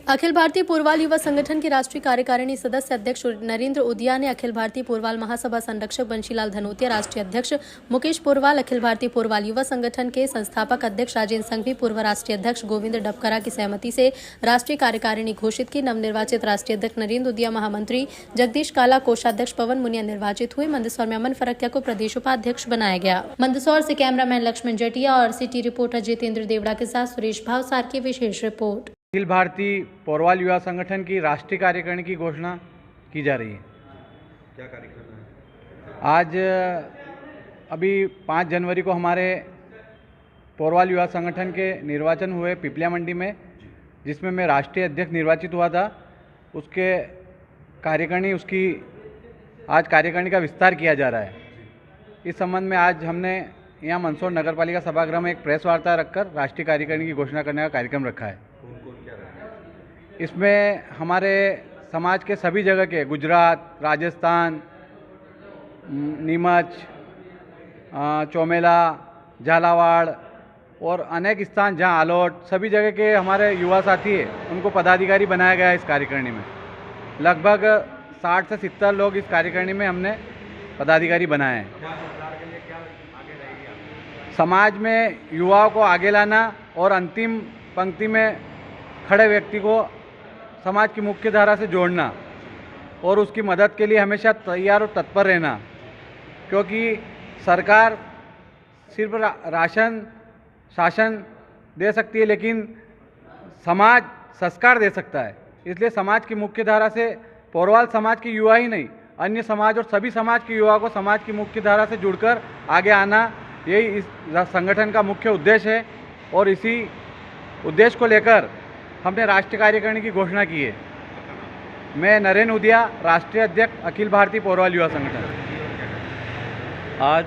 अखिल भारतीय पोरवाल युवा संगठन के राष्ट्रीय कार्यकारिणी सदस्य अध्यक्ष नरेंद्र उदिया ने अखिल भारतीय पोरवाल महासभा संरक्षक बंशीलाल धनोतिया, राष्ट्रीय अध्यक्ष मुकेश पोरवाल, अखिल भारतीय पोरवाल युवा संगठन के संस्थापक अध्यक्ष राजेंद्र संघवी, पूर्व राष्ट्रीय अध्यक्ष गोविंद डबकरा की सहमति से राष्ट्रीय कार्यकारिणी घोषित की। नवनिर्वाचित राष्ट्रीय अध्यक्ष नरेंद्र उदिया, महामंत्री जगदीश काला, कोषाध्यक्ष पवन मुनिया निर्वाचित हुए। मंदसौर में अमन फरकिया को प्रदेश उपाध्यक्ष बनाया गया। मंदसौर से कैमरामैन लक्ष्मण जटिया और सिटी रिपोर्टर जितेंद्र देवड़ा के साथ सुरेश भावसार की विशेष रिपोर्ट। अखिल भारतीय पोरवाल युवा संगठन की राष्ट्रीय कार्यकारिणी की घोषणा की जा रही है। क्या कार्यक्रम है? आज अभी 5 जनवरी को हमारे पोरवाल युवा संगठन के निर्वाचन हुए पिपलिया मंडी में, जिसमें मैं राष्ट्रीय अध्यक्ष निर्वाचित हुआ था। उसके आज कार्यकारिणी का विस्तार किया जा रहा है। इस संबंध में आज हमने यहाँ मंदसौर नगरपालिका सभागृह में एक प्रेस वार्ता रखकर राष्ट्रीय कार्यकारिणी की घोषणा करने का कार्यक्रम रखा है। इसमें हमारे समाज के सभी जगह के गुजरात, राजस्थान, नीमच, चौमेला, झालावाड़ और अनेक स्थान जहां आलोट, सभी जगह के हमारे युवा साथी हैं, उनको पदाधिकारी बनाया गया है। इस कार्यकारिणी में लगभग 60 से 70 लोग इस कार्यकारिणी में हमने पदाधिकारी बनाए हैं। समाज में युवाओं को आगे लाना और अंतिम पंक्ति में खड़े व्यक्ति को समाज की मुख्य धारा से जोड़ना और उसकी मदद के लिए हमेशा तैयार और तत्पर रहना, क्योंकि सरकार सिर्फ राशन शासन दे सकती है, लेकिन समाज संस्कार दे सकता है। इसलिए समाज की मुख्य धारा से पोरवाल समाज के युवा ही नहीं, अन्य समाज और सभी समाज के युवाओं को समाज की मुख्य धारा से जुड़कर आगे आना, यही इस संगठन का मुख्य उद्देश्य है। और इसी उद्देश्य को लेकर हमने राष्ट्रीय कार्यकारिणी की घोषणा की है। मैं नरेंद्र उदिया, राष्ट्रीय अध्यक्ष अखिल भारतीय पोरवाल युवा संगठन। आज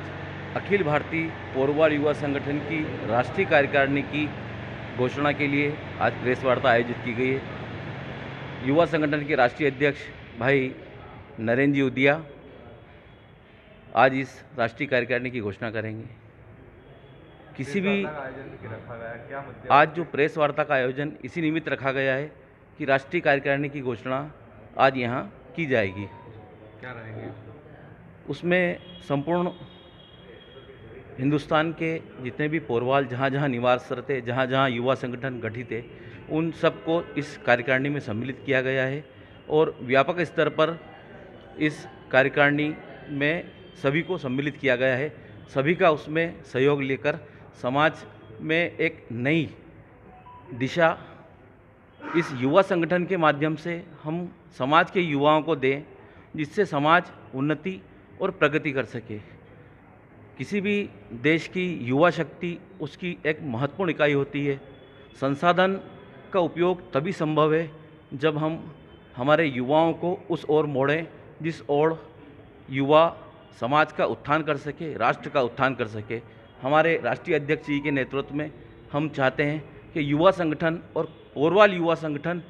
अखिल भारतीय पोरवाल युवा संगठन की राष्ट्रीय कार्यकारिणी की घोषणा के लिए आज प्रेस वार्ता आयोजित की गई है। युवा संगठन के राष्ट्रीय अध्यक्ष भाई नरेंद्र जी उदिया आज इस राष्ट्रीय कार्यकारिणी की घोषणा करेंगे। किसी भी आज जो प्रेस वार्ता का आयोजन इसी निमित्त रखा गया है कि राष्ट्रीय कार्यकारिणी की घोषणा आज यहाँ की जाएगी। क्या रहेंगे उसमें? संपूर्ण हिंदुस्तान के जितने भी पोरवाल जहाँ जहाँ निवास करते, जहाँ जहाँ युवा संगठन गठित है, उन सबको इस कार्यकारिणी में सम्मिलित किया गया है और व्यापक स्तर पर इस कार्यकारिणी में सभी को सम्मिलित किया गया है। सभी का उसमें सहयोग लेकर समाज में एक नई दिशा इस युवा संगठन के माध्यम से हम समाज के युवाओं को दें, जिससे समाज उन्नति और प्रगति कर सके। किसी भी देश की युवा शक्ति उसकी एक महत्वपूर्ण इकाई होती है। संसाधन का उपयोग तभी संभव है जब हम हमारे युवाओं को उस ओर मोड़ें जिस ओर युवा समाज का उत्थान कर सके, राष्ट्र का उत्थान कर सके। हमारे राष्ट्रीय अध्यक्ष जी के नेतृत्व में हम चाहते हैं कि युवा संगठन और पोरवाल युवा संगठन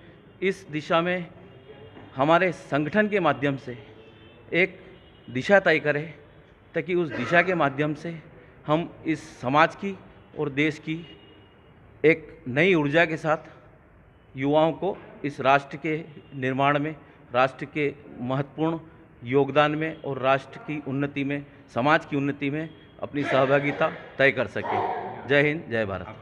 इस दिशा में हमारे संगठन के माध्यम से एक दिशा तय करे, ताकि उस दिशा के माध्यम से हम इस समाज की और देश की एक नई ऊर्जा के साथ युवाओं को इस राष्ट्र के निर्माण में, राष्ट्र के महत्वपूर्ण योगदान में और राष्ट्र की उन्नति में, समाज की उन्नति में अपनी सहभागिता तय कर सके। जय हिंद, जय भारत।